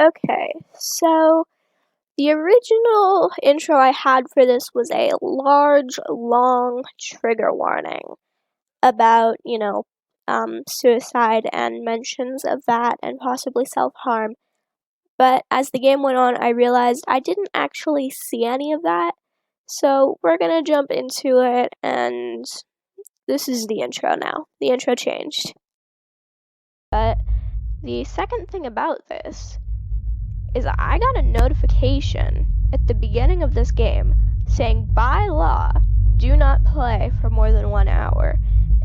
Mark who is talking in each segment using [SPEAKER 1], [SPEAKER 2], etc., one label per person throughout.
[SPEAKER 1] Okay, so the original intro I had for this was a large, long trigger warning about, suicide and mentions of that and possibly self-harm. But as the game went on, I realized I didn't actually see any of that. So we're gonna jump into it, and this is the intro now. The intro changed. But the second thing about this is I got a notification at the beginning of this game saying, by law, do not play for more than 1 hour.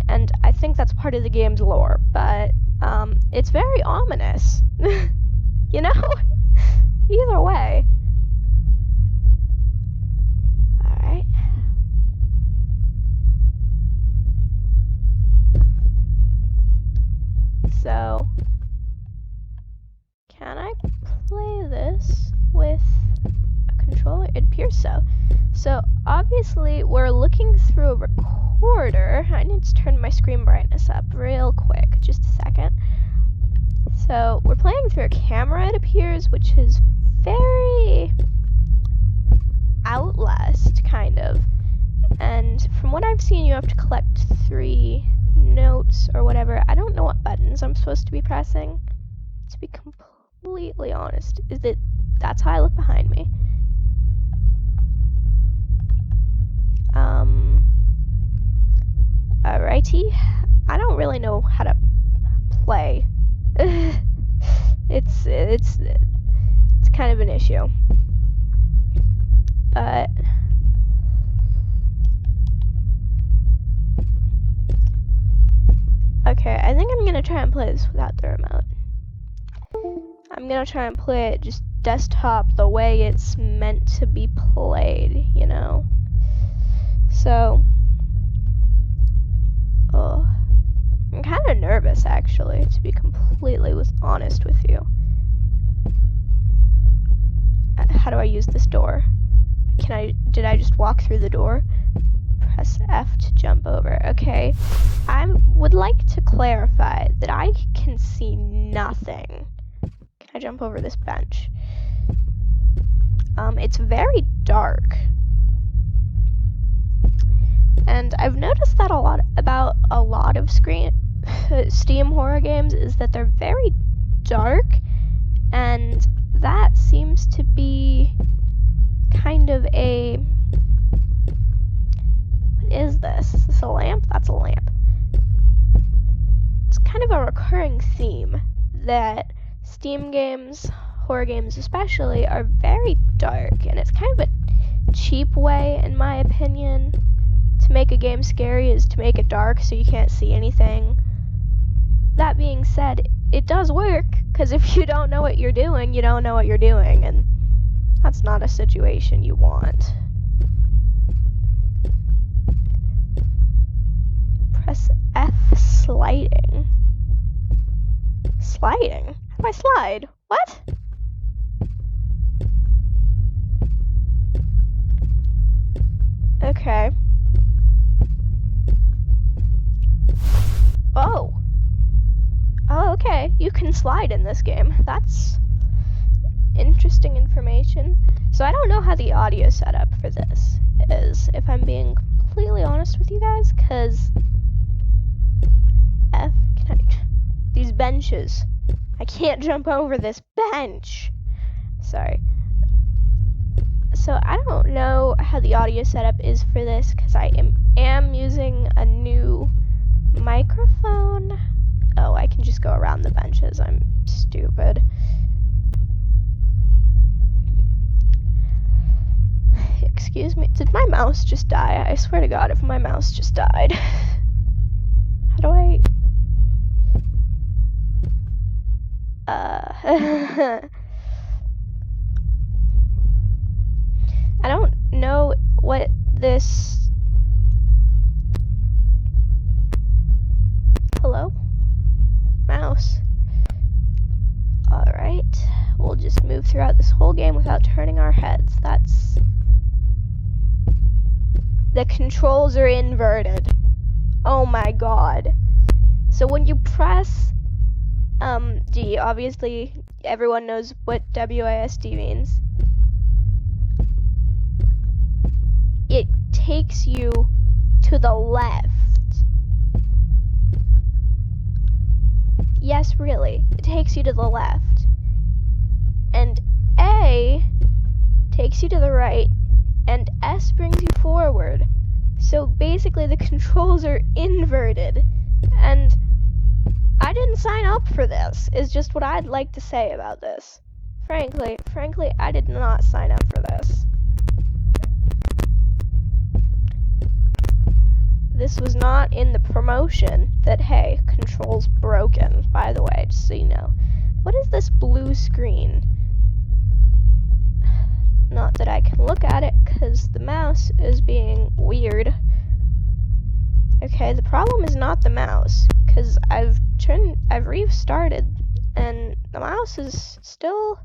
[SPEAKER 1] And I think that's part of the game's lore, but it's very ominous. You know? Either way. Alright. So, can I play this with a controller? It appears so. So, obviously, we're looking through a recorder. I need to turn my screen brightness up real quick. Just a second. So, we're playing through a camera, it appears, which is very Outlast, kind of. And from what I've seen, you have to collect 3 notes or whatever. I don't know what buttons I'm supposed to be pressing, to be completely honest. That's how I look behind me. Alrighty. I don't really know how to play. It's kind of an issue. But okay, I think I'm gonna try and play this without the remote. I'm gonna try and play it just desktop the way it's meant to be played, you know? So, I'm kind of nervous, actually, to be completely honest with you. How do I use this door? Did I just walk through the door? Press F to jump over. Okay, I would like to clarify that I can see nothing. Can I jump over this bench? It's very dark. And I've noticed that about a lot of Steam horror games is that they're very dark, and that seems to be kind of a... What is this? Is this a lamp? That's a lamp. It's kind of a recurring theme that Steam games, horror games especially, are very dark, and it's kind of a cheap way, in my opinion, to make a game scary is to make it dark so you can't see anything. That being said, it does work, because if you don't know what you're doing, you don't know what you're doing, and that's not a situation you want. Press F sliding. Sliding? How do I slide? What? Okay. Oh. Oh, okay. You can slide in this game. That's interesting information. So I don't know how the audio setup for this is, if I'm being completely honest with you guys, because these benches. I can't jump over this bench. Sorry. So I don't know how the audio setup is for this, because I am using a new microphone. Oh, I can just go around the benches. I'm stupid. Excuse me. Did my mouse just die? I swear to God, if my mouse just died. How do I... I don't know what this... Hello? Mouse. Alright. We'll just move throughout this whole game without turning our heads. That's... The controls are inverted. Oh my god. So when you press D, obviously, everyone knows what WASD means. It takes you to the left. Yes, really. It takes you to the left. And A takes you to the right, and S brings you forward. So basically the controls are inverted. And I didn't sign up for this, is just what I'd like to say about this. Frankly, I did not sign up for this. This was not in the promotion that, hey, controls broken, by the way, just so you know. What is this blue screen? Not that I can look at it, because the mouse is being weird. Okay, the problem is not the mouse, because I've restarted, and the mouse is still...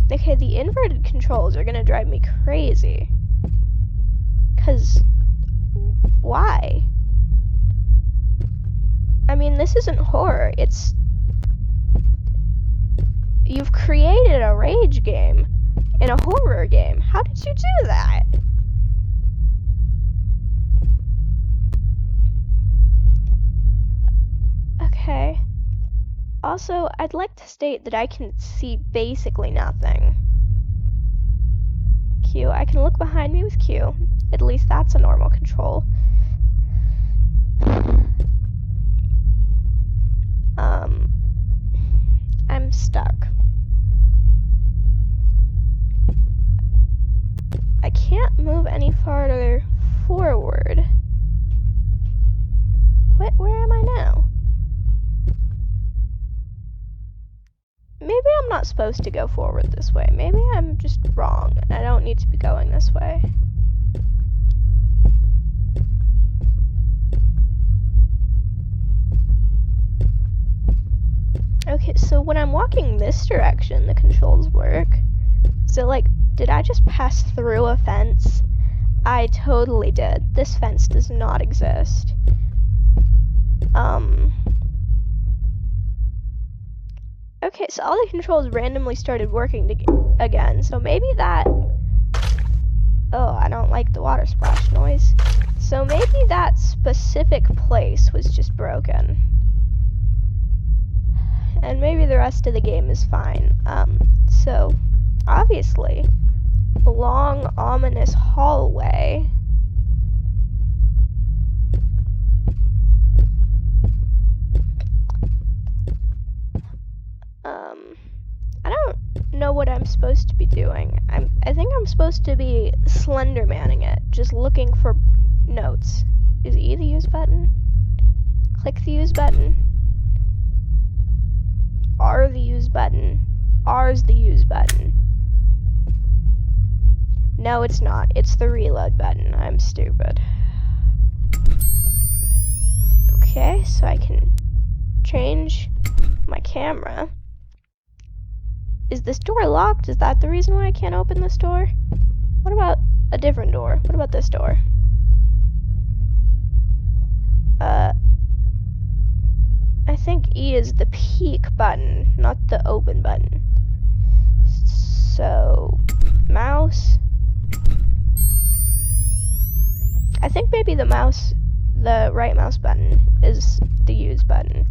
[SPEAKER 1] Okay, the inverted controls are gonna drive me crazy. Because... why? I mean, this isn't horror, it's... You've created a rage game in a horror game. How did you do that? Okay. Also, I'd like to state that I can see basically nothing. Q, I can look behind me with Q. At least that's a normal control. I'm stuck. I can't move any farther forward. Where am I now? Maybe I'm not supposed to go forward this way. Maybe I'm just wrong. I don't need to be going this way. Okay, so when I'm walking this direction, the controls work. So, like, did I just pass through a fence? I totally did. This fence does not exist. Okay, so all the controls randomly started working again, so maybe that... Oh, I don't like the water splash noise. So maybe that specific place was just broken. And maybe the rest of the game is fine. So, obviously, a long, ominous hallway. I don't know what I'm supposed to be doing. I think I'm supposed to be Slendermanning it, just looking for notes. Is E the use button? Click the use button. R the use button. R's the use button. No, it's not. It's the reload button. I'm stupid. Okay, so I can change my camera. Is this door locked? Is that the reason why I can't open this door? What about a different door? What about this door? I think E is the peek button, not the open button. So, mouse. I think maybe the right mouse button is the use button.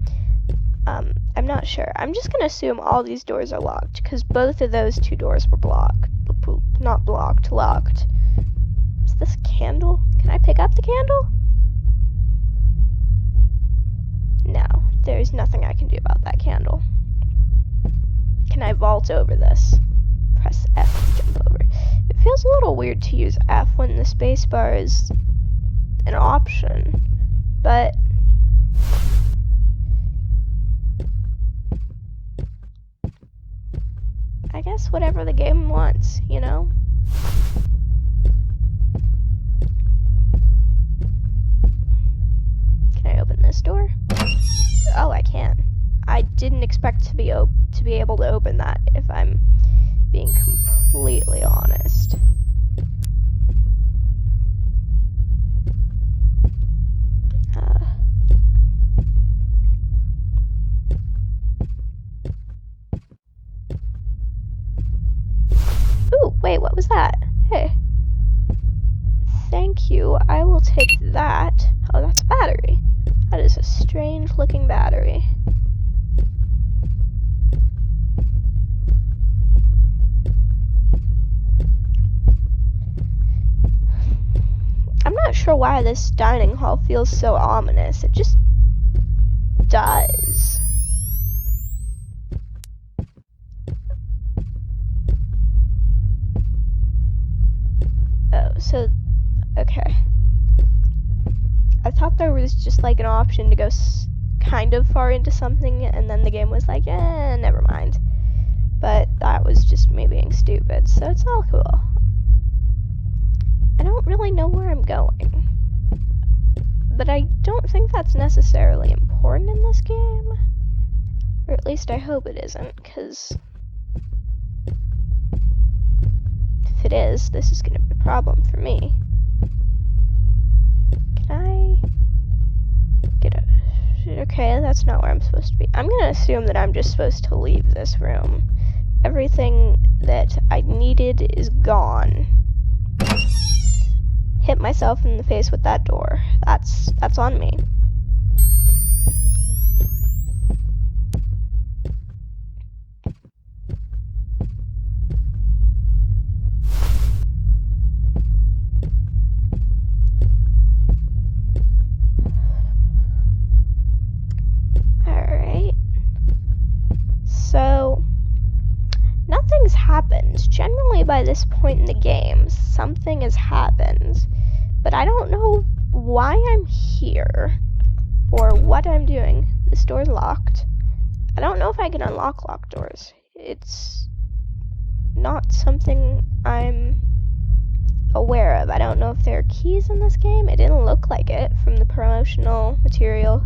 [SPEAKER 1] I'm not sure. I'm just gonna assume all these doors are locked, because both of those two doors were blocked. Not blocked, locked. Is this a candle? Can I pick up the candle? No, there's nothing I can do about that candle. Can I vault over this? Press F to jump over. It feels a little weird to use F when the spacebar is an option, but I guess whatever the game wants, you know? Can I open this door? Oh, I can. I didn't expect to be able to open that, if I'm being completely honest. Wait, what was that? Hey. Thank you. I will take that. Oh, that's a battery. That is a strange looking battery. I'm not sure why this dining hall feels so ominous. It just does. Oh, so, okay. I thought there was just like an option to go kind of far into something, and then the game was like, never mind. But that was just me being stupid, so it's all cool. I don't really know where I'm going, but I don't think that's necessarily important in this game, or at least I hope it isn't, because if it is, this is going to be a problem for me. Can I get a... Okay, that's not where I'm supposed to be. I'm going to assume that I'm just supposed to leave this room. Everything that I needed is gone. Hit myself in the face with that door. That's on me. Alright. So, nothing's happened. Generally by this point in the game, something has happened. But I don't know why I'm here, or what I'm doing. This door's locked. I don't know if I can unlock locked doors. It's not something I'm aware of. I don't know if there are keys in this game. It didn't look like it from the promotional material.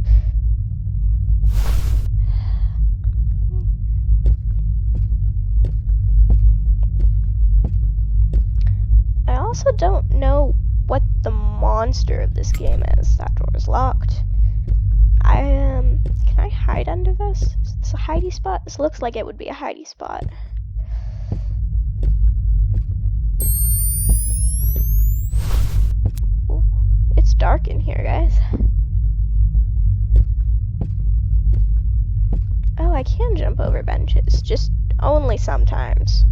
[SPEAKER 1] I also don't know what the monster of this game is. That door is locked. Can I hide under this? Is this a hidey spot? This looks like it would be a hidey spot. Ooh, it's dark in here, guys. Oh, I can jump over benches, just only sometimes.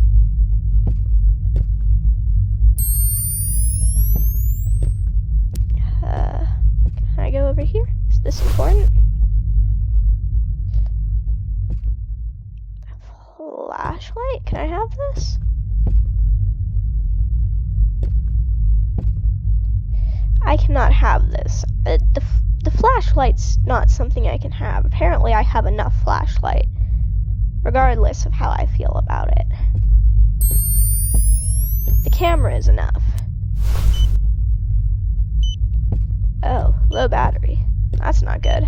[SPEAKER 1] Can I go over here? Is this important? Flashlight? Can I have this? I cannot have this. The flashlight's not something I can have. Apparently I have enough flashlight, regardless of how I feel about it. The camera is enough. Oh, low battery. That's not good.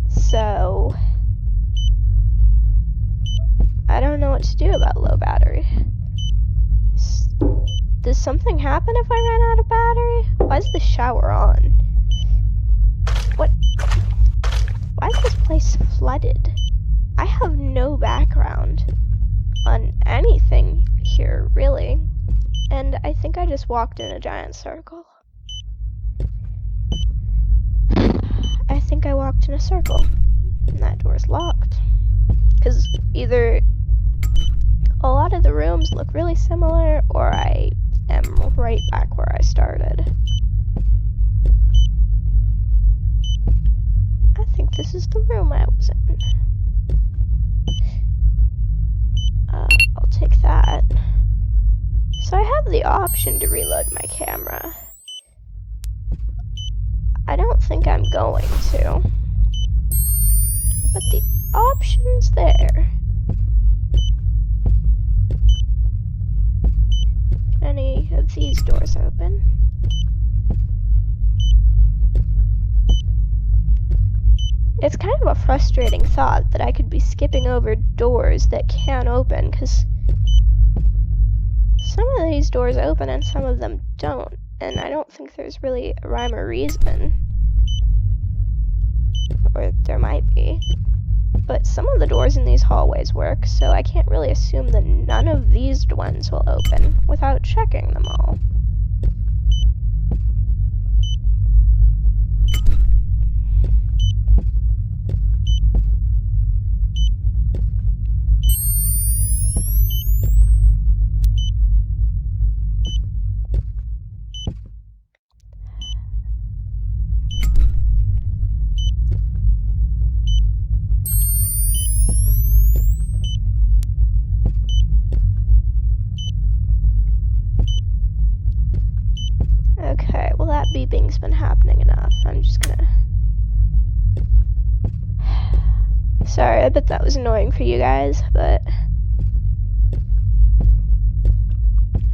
[SPEAKER 1] So I don't know what to do about low battery. Does something happen if I run out of battery? Why is the shower on? What? Why is this place flooded? I have no background on anything here, really. And I think I just walked in a giant circle. I think I walked in a circle. And that door's locked. Because either a lot of the rooms look really similar, or I am right back where I started. I think this is the room I was in. I'll take that. So I have the option to reload my camera. I don't think I'm going to. But the option's there. Can any of these doors open? It's kind of a frustrating thought that I could be skipping over doors that can open, because some of these doors open and some of them don't, and I don't think there's really a rhyme or reason or there might be. But some of the doors in these hallways work, so I can't really assume that none of these ones will open without checking them all. Okay, well that beeping's been happening enough. I'm just gonna... Sorry, I bet that was annoying for you guys, but...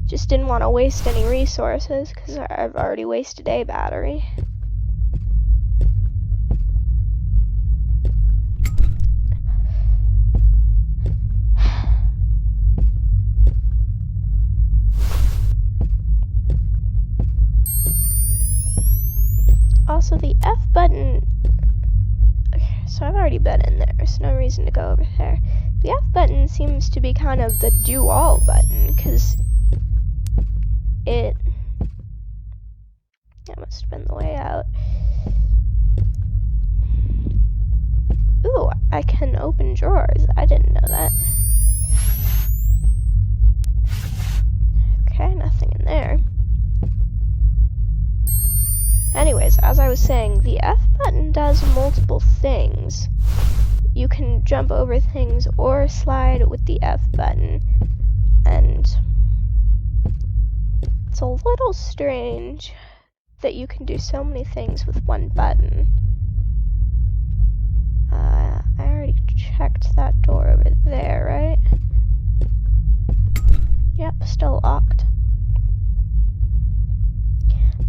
[SPEAKER 1] just didn't want to waste any resources, because I've already wasted a battery. Also, the F button... Okay, so I've already been in there, so no reason to go over there. The F button seems to be kind of the do-all button, because it... That must have been the way out. Ooh, I can open drawers. I didn't know that. Okay, nothing in there. Anyways, as I was saying, the F button does multiple things. You can jump over things or slide with the F button, and it's a little strange that you can do so many things with one button. I already checked that door over there, right? Yep, still locked.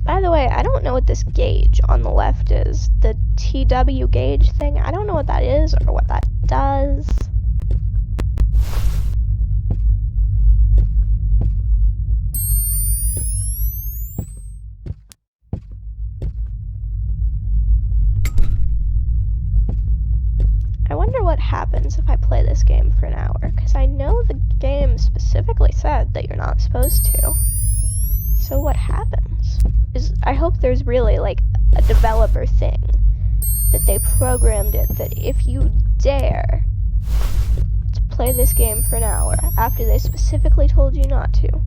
[SPEAKER 1] By the way, I don't know what this gauge on the left is. The TW gauge thing, I don't know what that is or what that does. I wonder what happens if I play this game for an hour, because I know the game specifically said that you're not supposed to. So what happens? I hope there's really like a developer thing that they programmed it that if you dare to play this game for an hour after they specifically told you not to,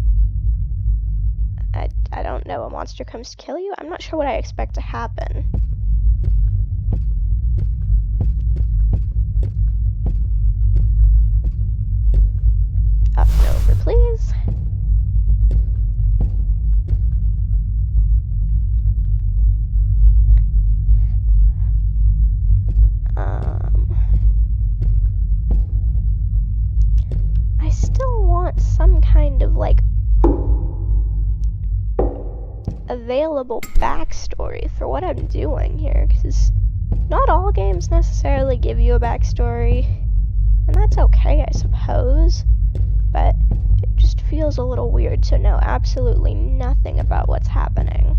[SPEAKER 1] I don't know, a monster comes to kill you? I'm not sure what I expect to happen. Up and over, please. I still want some kind of like available backstory for what I'm doing here, because not all games necessarily give you a backstory, and that's okay, I suppose, but it just feels a little weird to know absolutely nothing about what's happening,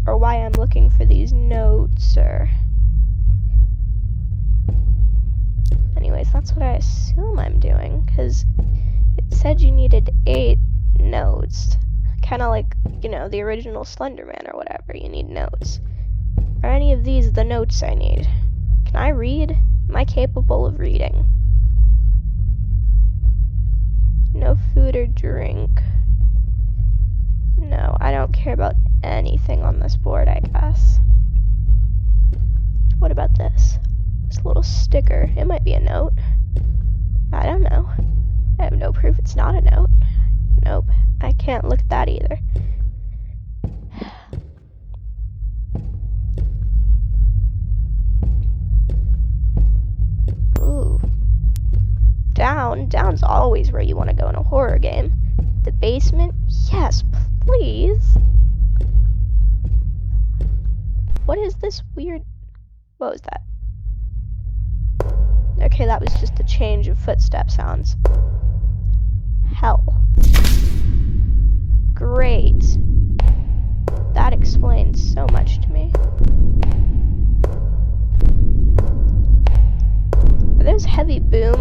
[SPEAKER 1] or why I'm looking for these notes, or... Anyways, that's what I assume I'm doing, because it said you needed 8 notes. Kind of like, you know, the original Slenderman or whatever, you need notes. Are any of these the notes I need? Can I read? Am I capable of reading? No food or drink. No, I don't care about anything on this board, I guess. What about this? This little sticker. It might be a note. I don't know. I have no proof it's not a note. Nope. I can't look at that either. Ooh. Down. Down's always where you want to go in a horror game. The basement? Yes, please. What is this weird... What was that? Okay, that was just a change of footstep sounds. Hell. Great. That explains so much to me.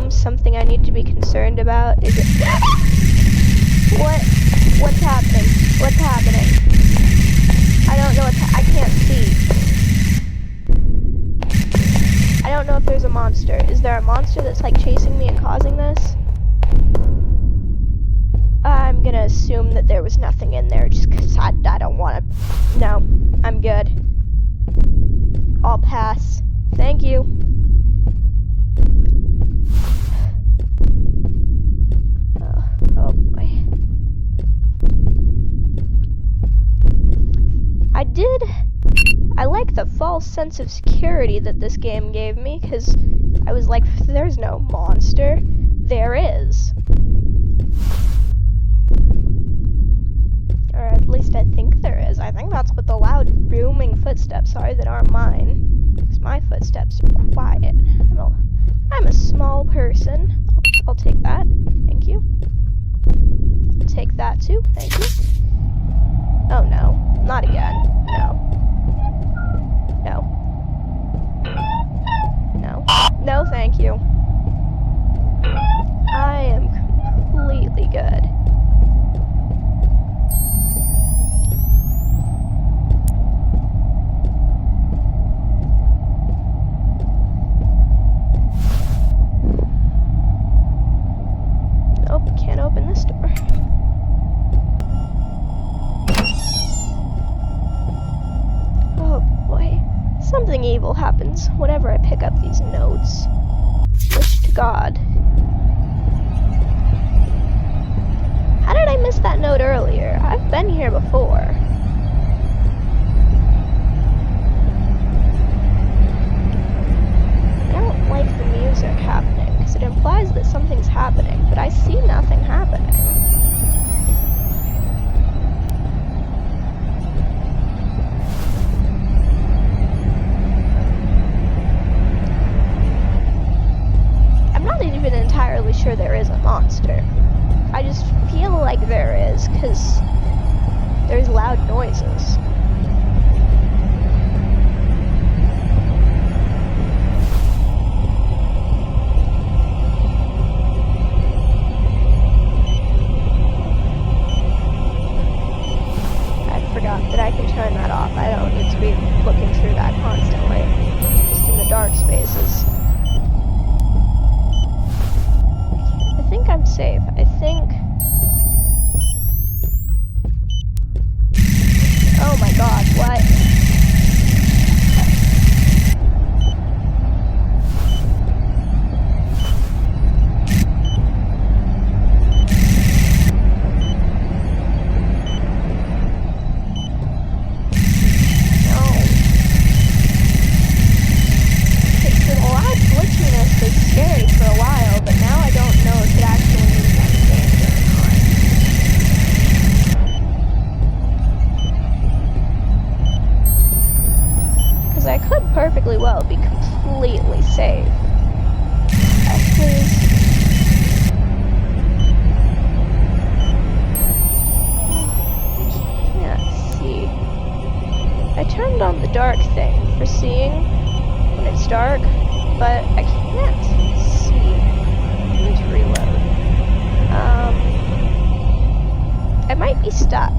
[SPEAKER 1] assume something I need to be concerned about is it... What's happening? What's happening? I don't know I can't see. I don't know if there's a monster. Is there a monster that's like chasing me and causing this? I'm gonna assume that there was nothing in there just because I don't want to. No, I'm good. I'll pass. Thank you. Oh boy. I like the false sense of security that this game gave me, because I was like, there's no monster. There is. Or at least I think there is. I think that's what the loud booming footsteps are that aren't mine. Because my footsteps are quiet. I'm a small person. I'll take that. Thank you. Take that too. Thank you. Oh no. Not again. No. No. No. No, thank you. I am completely good. Nope, can't open this door. Oh boy. Something evil happens whenever I pick up these notes. Wish to God. How did I miss that note earlier? I've been here before. I don't like the music happening, because it implies that something's happening, but I see nothing happening. I'm not even entirely sure there is a monster. I just feel like there is, because there's loud noises. I forgot that I can turn that off. I don't need to be looking through that constantly, just in the dark spaces. I think I'm safe. I think... Oh my god, what? No. The live glitchiness was scary for a while, but now I don't know if it actually means I'm danger or not. Because I could perfectly well be completely safe. Please. I can't see. I turned on the dark thing for seeing when it's dark, but I can't see. I need to reload. I might be stuck.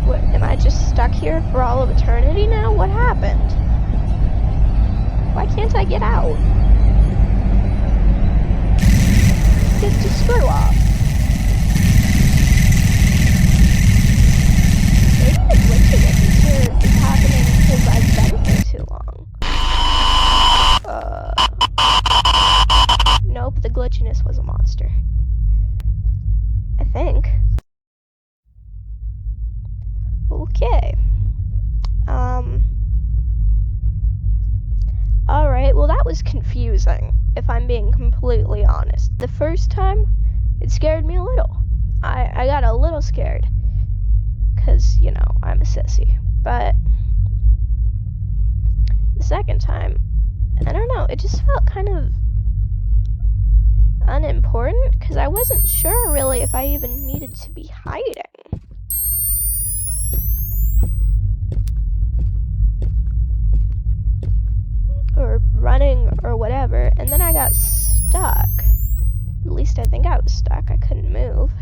[SPEAKER 1] What, am I just stuck here for all of eternity now? What happened? Why can't I get out? Get to screw off. Maybe the glitchiness is happening because I've been here too long. Nope, the glitchiness was a monster. I think. Okay. Alright, well that was confusing, if I'm being completely honest. The first time, it scared me a little. I got a little scared. Because, you know, I'm a sissy. But the second time, I don't know, it just felt kind of unimportant, because I wasn't sure really if I even needed to be hiding. or running or whatever, and then I got stuck. At least I think I was stuck. I couldn't move.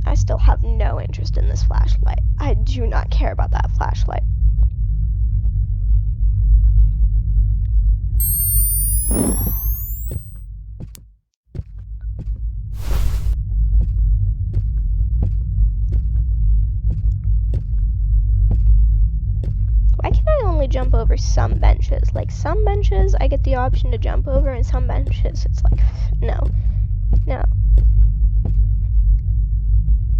[SPEAKER 1] I still have no interest in this flashlight. I do not care about that flashlight. Why can I only jump over some benches? Like, some benches I get the option to jump over, and some benches it's like, no. No.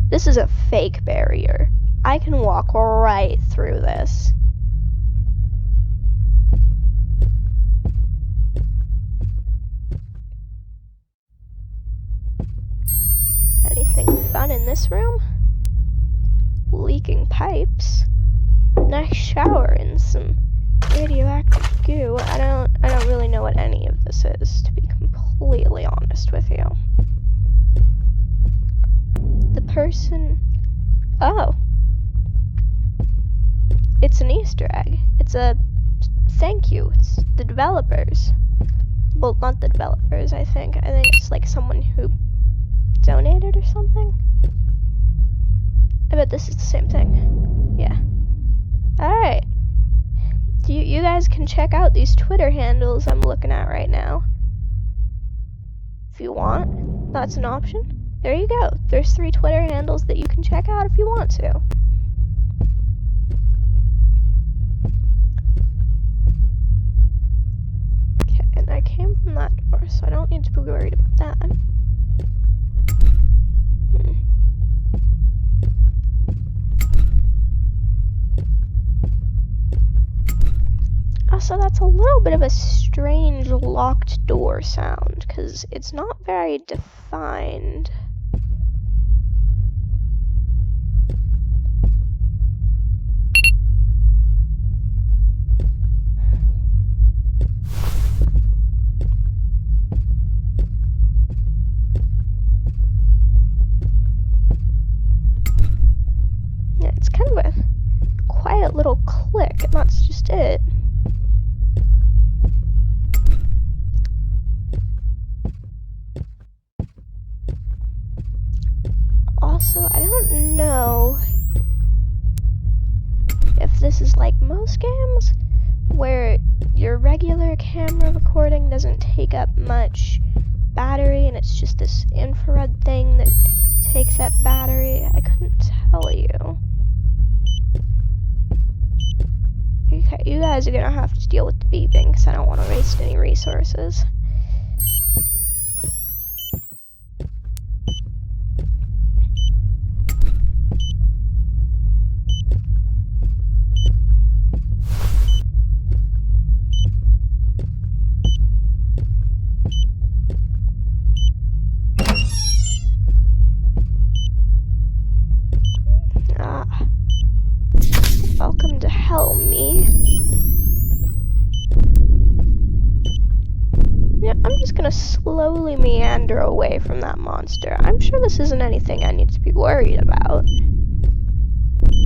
[SPEAKER 1] This is a fake barrier. I can walk right through this. Anything fun in this room? Leaking pipes. Nice shower and some radioactive goo. I don't really know what any of this is, to be completely honest with you. The person... Oh. It's an Easter egg. It's a thank you. It's the developers. Well, not the developers, I think. I think it's like someone who donated or something. I bet this is the same thing. Yeah. Alright. You guys can check out these Twitter handles I'm looking at right now. If you want. That's an option. There you go. There's 3 Twitter handles that you can check out if you want to. Okay, and I came from that door, so I don't need to be worried about that. Also, that's a little bit of a strange locked door sound, because it's not very defined. Yeah, it's kind of a quiet little click, and that's just it. Also, I don't know if this is like most games, where your regular camera recording doesn't take up much battery and it's just this infrared thing that takes up battery. I couldn't tell you. Okay, you guys are gonna have to deal with the beeping because I don't want to waste any resources. Welcome to hell, me. Yeah, I'm just gonna slowly meander away from that monster. I'm sure this isn't anything I need to be worried about.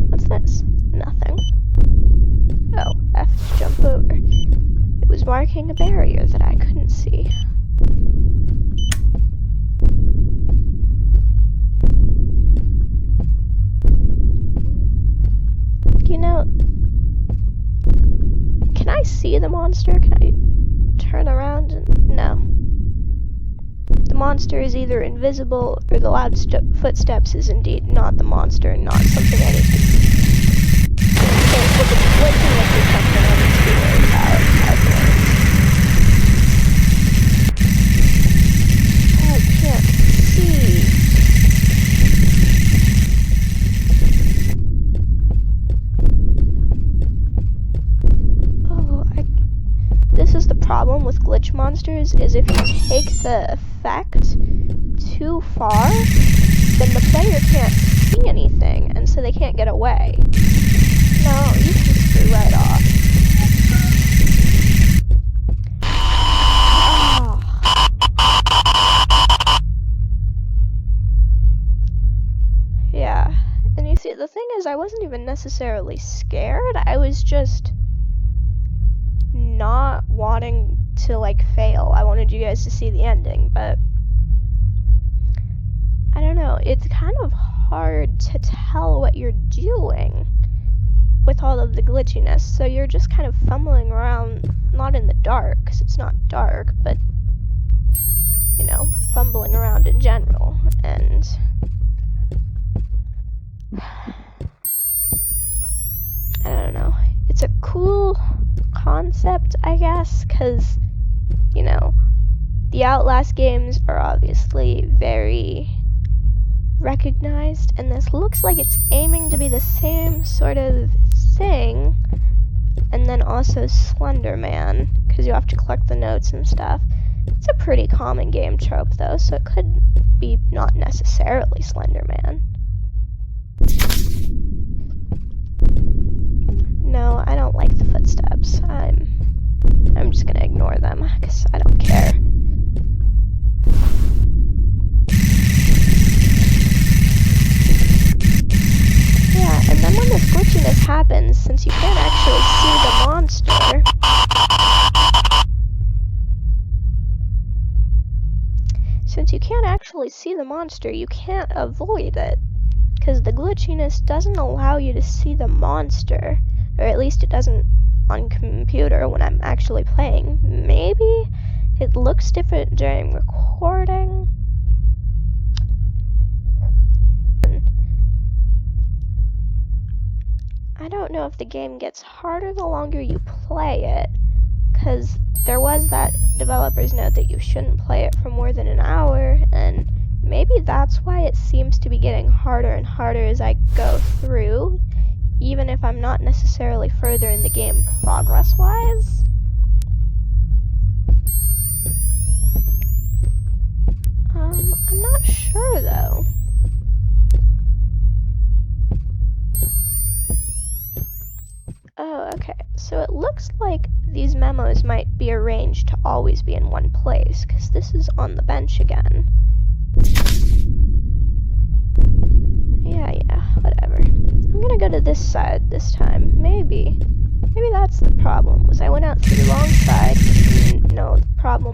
[SPEAKER 1] What's this? Nothing. Oh, F to jump over. It was marking a barrier that I couldn't see. You know, can I see the monster? Can I turn around? No. The monster is either invisible or the loud footsteps is indeed not the monster and not something I need to... So, if it's glitching, this is something I need to be worried about, I think. I can't see. This is the problem with glitch monsters, is if you take the effect too far, then the player can't see anything, and so they can't get away. No, you can screw right off. Oh. Yeah, and you see, the thing is, I wasn't wasn't even necessarily scared. I was just not wanting to, like, fail. I wanted you guys to see the ending, but I don't know. It's kind of hard to tell what you're doing with all of the glitchiness, so you're just kind of fumbling around, not in the dark, because it's not dark, but, you know, fumbling around in general, and I don't know. It's a cool concept, I guess, because, you know, the Outlast games are obviously very recognized, and this looks like it's aiming to be the same sort of thing, and then also Slender Man, because you have to collect the notes and stuff. It's a pretty common game trope, though, so it could be not necessarily Slender Man. No, I don't like the footsteps. I'm just gonna ignore them, because I don't care. Yeah, and then when this glitchiness happens, since you can't actually see the monster, you can't avoid it, because the glitchiness doesn't allow you to see the monster, or at least it doesn't on computer when I'm actually playing. Maybe it looks different during recording. I don't know if the game gets harder the longer you play it, because there was that developer's note that you shouldn't play it for more than an hour, and maybe that's why it seems to be getting harder and harder as I go through, even if I'm not necessarily further in the game progress-wise. I'm not sure, though. Oh, okay. So it looks like these memos might be arranged to always be in one place, because this is on the bench again. Yeah, whatever. I'm gonna go to this side this time. Maybe that's the problem, was I went out to the wrong side. No, the problem...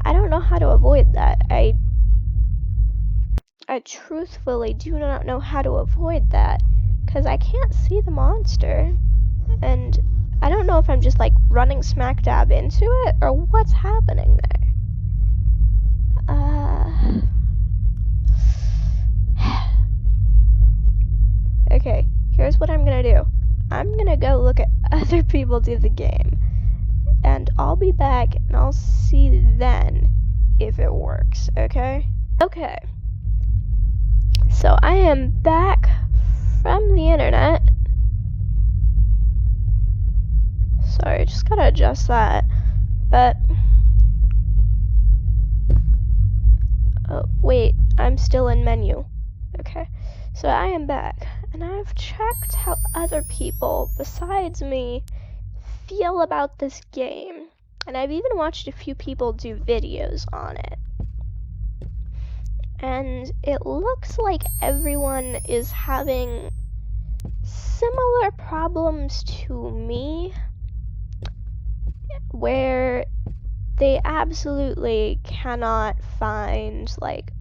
[SPEAKER 1] I don't know how to avoid that. I truthfully do not know how to avoid that, because I can't see the monster, and I don't know if I'm just, like, running smack dab into it, or what's happening there. Okay, here's what I'm gonna do. I'm gonna go look at other people do the game, and I'll be back, and I'll see then if it works, okay? Okay. So I am back from the internet. Sorry, just gotta adjust that. But... oh, wait, I'm still in menu. Okay, so I am back, and I've checked how other people, besides me, feel about this game. And I've even watched a few people do videos on it. And it looks like everyone is having similar problems to me, where they absolutely cannot find, like,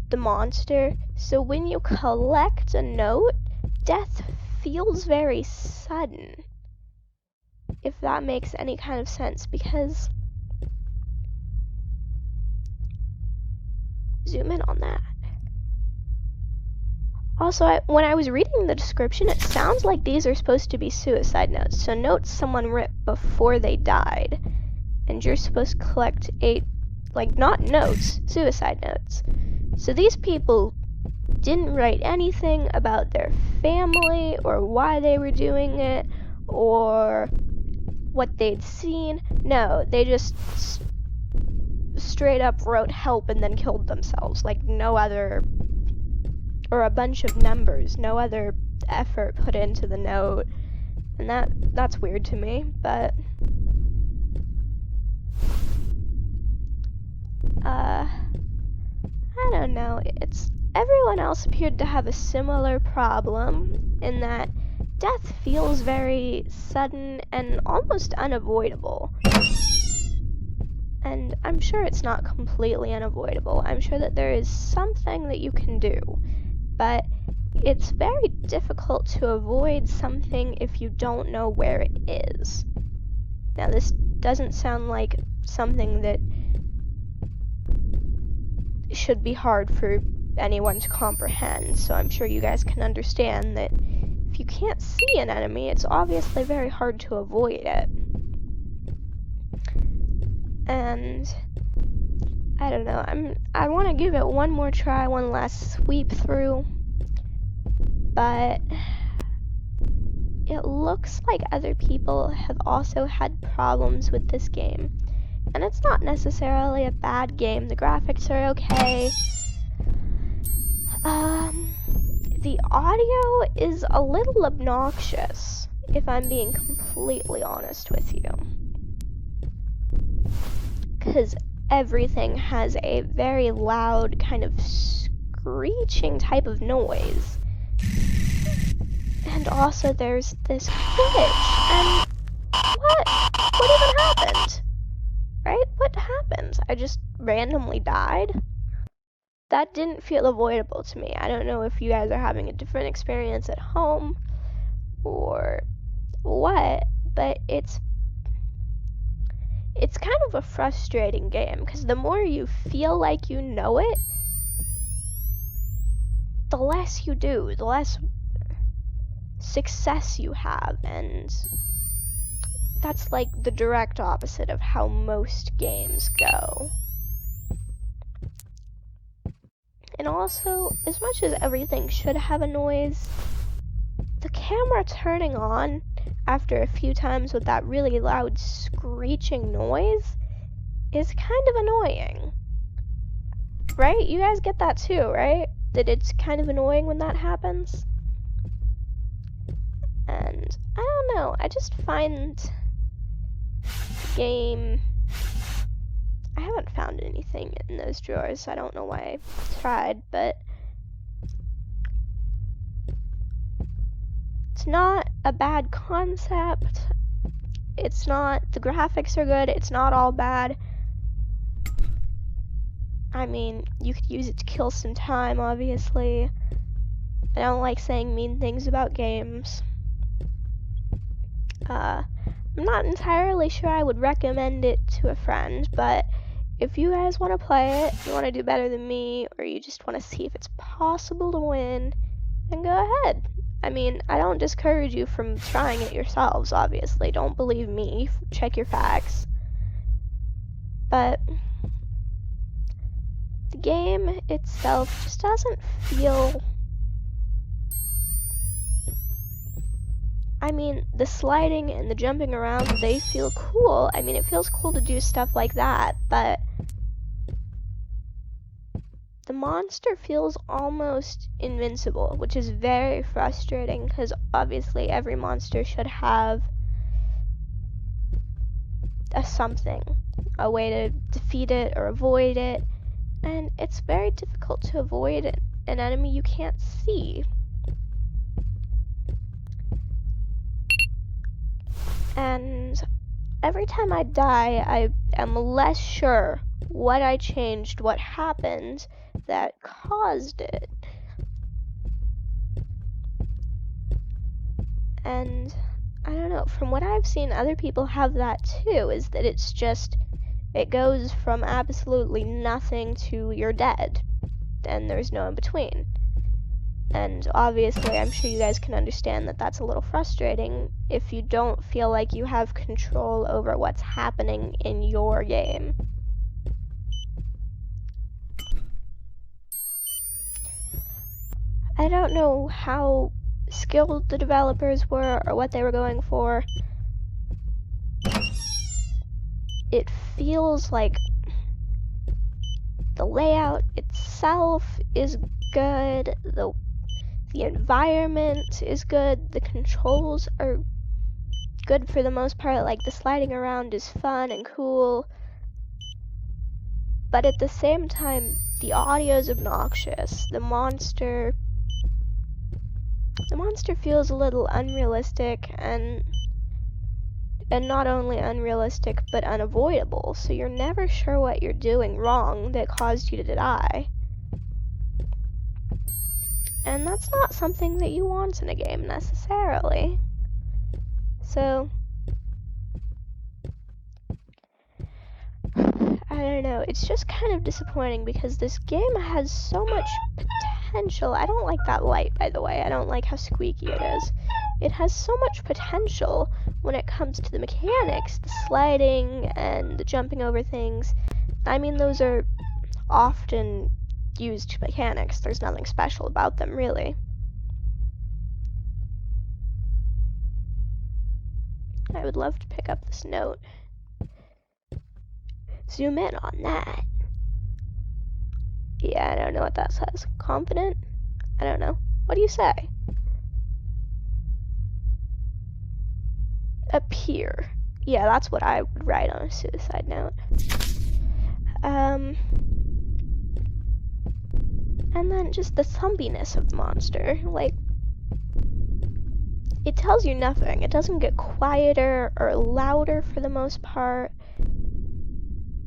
[SPEAKER 1] the monster. So when you collect a note, death feels very sudden, if that makes any kind of sense, because... zoom in on that. Also, when I was reading the description, it sounds like these are supposed to be suicide notes. So notes someone wrote before they died. And you're supposed to collect 8, like, not notes, suicide notes. So these people didn't write anything about their family, or why they were doing it, or what they'd seen. No, they just straight up wrote help and then killed themselves, like no other, or a bunch of numbers, no other effort put into the note, and that's weird to me, but I don't know, everyone else appeared to have a similar problem in that death feels very sudden and almost unavoidable. And I'm sure it's not completely unavoidable. I'm sure that there is something that you can do, but it's very difficult to avoid something if you don't know where it is. Now, this doesn't sound like something that should be hard for anyone to comprehend, so I'm sure you guys can understand that if you can't see an enemy, it's obviously very hard to avoid it. And I don't know, I want to give it one more try, one last sweep through, but it looks like other people have also had problems with this game. And it's not necessarily a bad game. The graphics are okay. The audio is a little obnoxious, if I'm being completely honest with you. Because everything has a very loud, kind of screeching type of noise. And also there's this glitch, and what even happened? Right? What happened? I just randomly died? That didn't feel avoidable to me. I don't know if you guys are having a different experience at home or what, but it's kind of a frustrating game because the more you feel like you know it, the less you do, the less success you have, and that's like the direct opposite of how most games go. And also, as much as everything should have a noise, the camera turning on after a few times with that really loud screeching noise is kind of annoying. Right? You guys get that too, right? That it's kind of annoying when that happens? And I don't know, I just find the game... I haven't found anything in those drawers, so I don't know why I tried, but it's not a bad concept. It's not, the graphics are good, it's not all bad. I mean, you could use it to kill some time, obviously. I don't like saying mean things about games. I'm not entirely sure I would recommend it to a friend, but if you guys want to play it, you want to do better than me, or you just want to see if it's possible to win, then go ahead. I mean, I don't discourage you from trying it yourselves, obviously. Don't believe me. Check your facts. But the game itself just doesn't feel... I mean, the sliding and the jumping around, they feel cool. I mean, it feels cool to do stuff like that, but the monster feels almost invincible, which is very frustrating because obviously every monster should have a something, a way to defeat it or avoid it, and it's very difficult to avoid an enemy you can't see. And every time I die, I am less sure what I changed, what happened that caused it. And I don't know, from what I've seen, other people have that too, is that it's just, it goes from absolutely nothing to you're dead, and there's no in between. And obviously, I'm sure you guys can understand that that's a little frustrating if you don't feel like you have control over what's happening in your game. I don't know how skilled the developers were or what they were going for. It feels like the layout itself is good, the environment is good, the controls are good for the most part, like the sliding around is fun and cool, but at the same time, the audio is obnoxious. The monster feels a little unrealistic, and not only unrealistic but unavoidable, so you're never sure what you're doing wrong that caused you to die. And that's not something that you want in a game necessarily. So I don't know, it's just kind of disappointing because this game has so much potential. I don't like that light, by the way. I don't like how squeaky it is. It has so much potential when it comes to the mechanics, the sliding and the jumping over things. I mean, those are often used mechanics. There's nothing special about them, really. I would love to pick up this note. Zoom in on that. Yeah, I don't know what that says. Confident? I don't know. What do you say? Appear. Yeah, that's what I would write on a suicide note. And then just the thumpiness of the monster. Like, it tells you nothing. It doesn't get quieter or louder for the most part.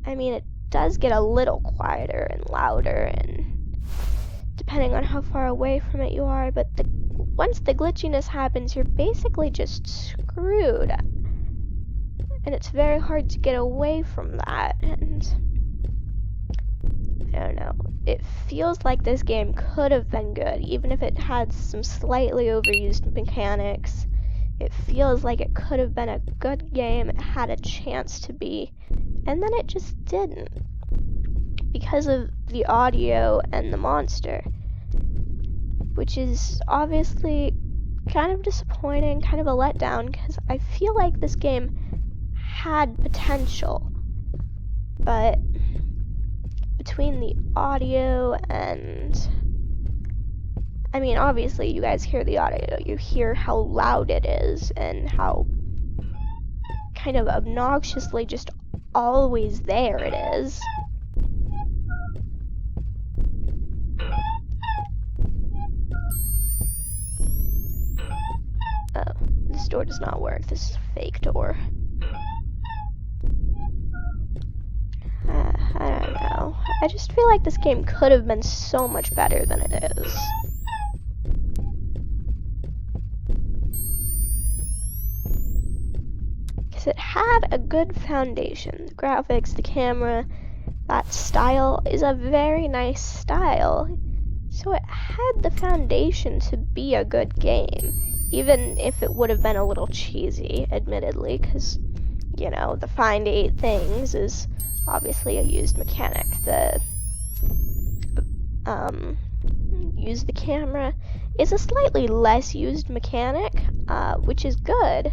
[SPEAKER 1] I mean, it does get a little quieter and louder, and depending on how far away from it you are, but once the glitchiness happens, you're basically just screwed. And it's very hard to get away from that, and I don't know. It feels like this game could have been good, even if it had some slightly overused mechanics. It feels like it could have been a good game. It had a chance to be, and then it just didn't, because of the audio and the monster, which is obviously kind of disappointing, kind of a letdown, because I feel like this game had potential, but between the audio and, I mean, obviously you guys hear the audio, you hear how loud it is and how kind of obnoxiously just always there it is. Oh, this door does not work. This is a fake door. I don't know. I just feel like this game could have been so much better than it is. Because it had a good foundation. The graphics, the camera, that style is a very nice style. So it had the foundation to be a good game, even if it would have been a little cheesy, admittedly, because, you know, the find 8 things is obviously a used mechanic. The use the camera is a slightly less used mechanic, which is good,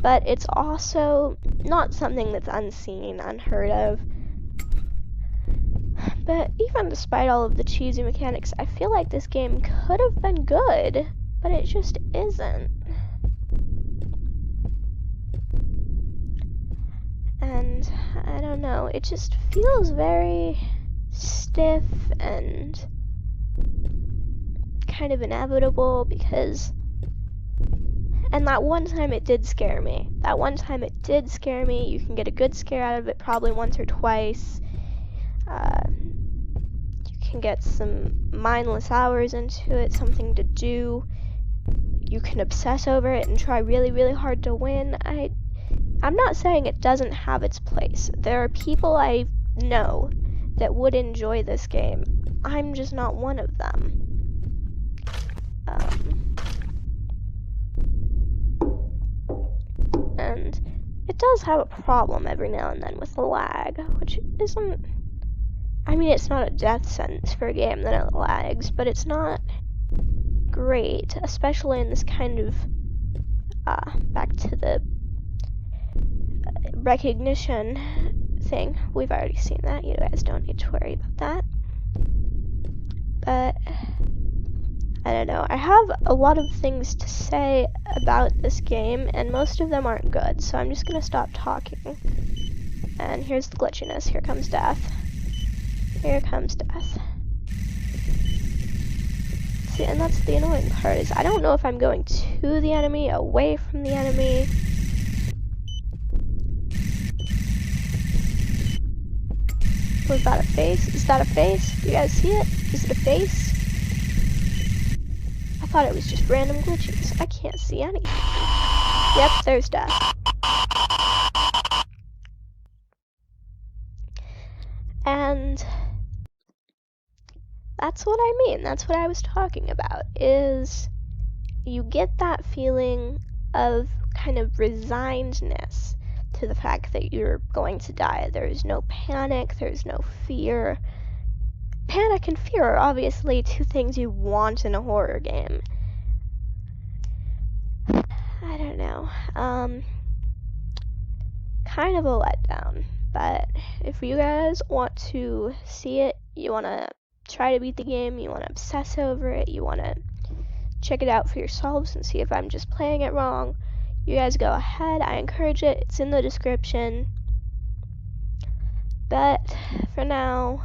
[SPEAKER 1] but it's also not something that's unseen, unheard of. But even despite all of the cheesy mechanics, I feel like this game could have been good, but it just isn't. And I don't know, it just feels very stiff and kind of inevitable, because, and that one time it did scare me. You can get a good scare out of it probably once or twice. You can get some mindless hours into it, something to do. You can obsess over it and try really, really hard to win. I'm not saying it doesn't have its place. There are people I know that would enjoy this game. I'm just not one of them. And it does have a problem every now and then with the lag, which isn't, I mean, it's not a death sentence for a game that it lags, but it's not great, especially in this kind of, back to the recognition thing. We've already seen that. You guys don't need to worry about that. But I don't know. I have a lot of things to say about this game, and most of them aren't good, so I'm just gonna stop talking. And here's the glitchiness. Here comes death. Here comes death. See, and that's the annoying part, is I don't know if I'm going to the enemy, away from the enemy. Was that a face? Is that a face? Do you guys see it? Is it a face? I thought it was just random glitches. I can't see anything. Yep, there's death. And that's what I mean. That's what I was talking about, is you get that feeling of kind of resignedness to the fact that you're going to die. There's no panic, there's no fear. Panic and fear are obviously two things you want in a horror game. I don't know. Kind of a letdown. But if you guys want to see it, you want to try to beat the game, you want to obsess over it, you want to check it out for yourselves and see if I'm just playing it wrong, you guys go ahead. I encourage it. It's in the description. But for now,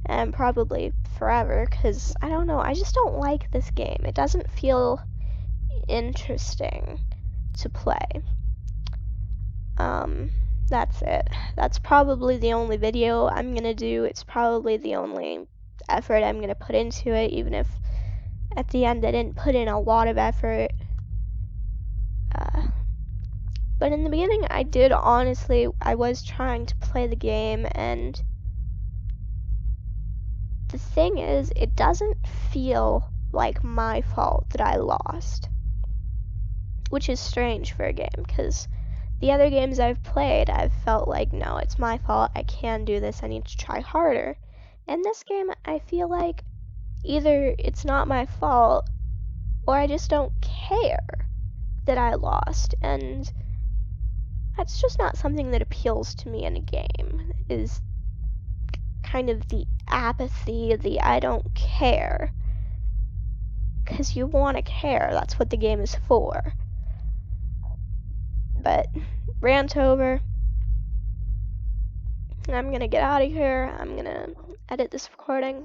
[SPEAKER 1] and probably forever, because I don't know, I just don't like this game. It doesn't feel interesting to play. That's it. That's probably the only video I'm gonna do. It's probably the only effort I'm gonna put into it, even if at the end I didn't put in a lot of effort. But in the beginning, I did honestly, I was trying to play the game, and the thing is, it doesn't feel like my fault that I lost. Which is strange for a game, because the other games I've played, I've felt like, no, it's my fault, I can do this, I need to try harder. In this game, I feel like either it's not my fault, or I just don't care that I lost, and that's just not something that appeals to me in a game, is kind of the apathy, the I don't care. Because you want to care, that's what the game is for. But, rant over. I'm gonna get out of here, I'm gonna edit this recording.